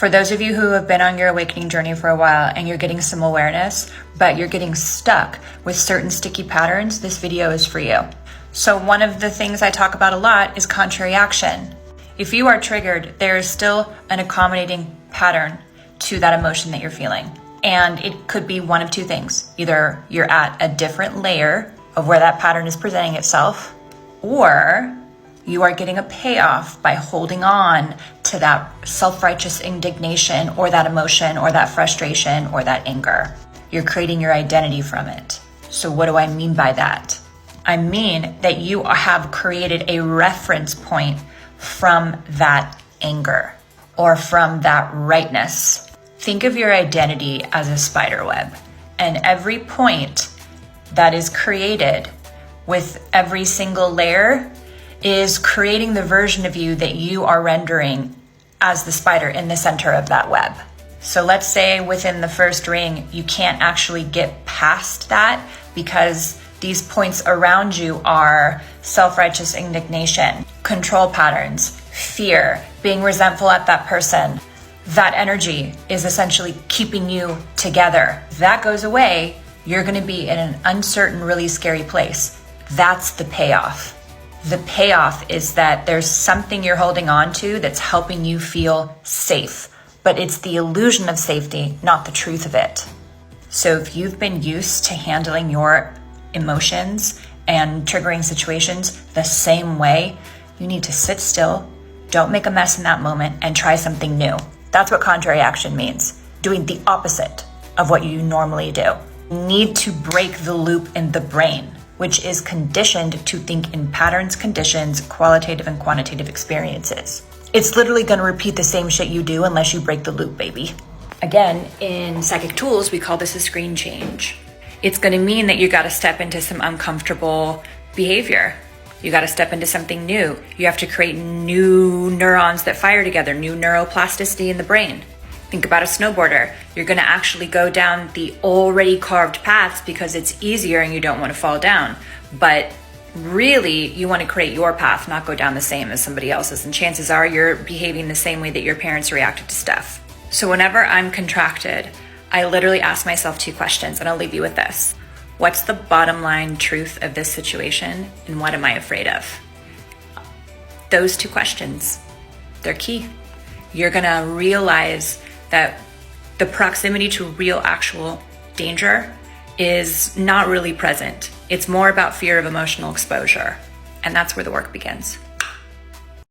For those of you who have been on your awakening journey for a while and you're getting some awareness, but you're getting stuck with certain sticky patterns, this video is for you. So one of the things I talk about a lot is contrary action. If you are triggered, there is still an accommodating pattern to that emotion that you're feeling. And it could be one of two things. Either you're at a different layer of where that pattern is presenting itself, or you are getting a payoff by holding on to that self-righteous indignation or that emotion or that frustration or that anger. You're creating your identity from it. So what do I mean by that? I mean that you have created a reference point from that anger or from that rightness. Think of your identity as a spider web, and every point that is created with every single layer is creating the version of you that you are rendering as the spider in the center of that web. So let's say within the first ring, you can't actually get past that because these points around you are self-righteous indignation, control patterns, fear, being resentful at that person. That energy is essentially keeping you together. That goes away, you're going to be in an uncertain, really scary place. That's the payoff. The payoff is that there's something you're holding on to that's helping you feel safe, but it's the illusion of safety, not the truth of it. So if you've been used to handling your emotions and triggering situations the same way, you need to sit still, don't make a mess in that moment, and try something new. That's what contrary action means, doing the opposite of what you normally do. You need to break the loop in the brain, which is conditioned to think in patterns, conditions, qualitative and quantitative experiences. It's literally going to repeat the same shit you do unless you break the loop, baby. Again, in psychic tools, we call this a screen change. It's going to mean that you got to step into some uncomfortable behavior. You got to step into something new. You have to create new neurons that fire together, new neuroplasticity in the brain. Think about a snowboarder. You're going to actually go down the already carved paths because it's easier and you don't want to fall down. But really, you want to create your path, not go down the same as somebody else's. And chances are you're behaving the same way that your parents reacted to stuff. So whenever I'm contracted, I literally ask myself two questions, and I'll leave you with this. What's the bottom line truth of this situation, and what am I afraid of? Those two questions, they're key. You're going to realize that the proximity to real actual danger is not really present. It's more about fear of emotional exposure. And that's where the work begins.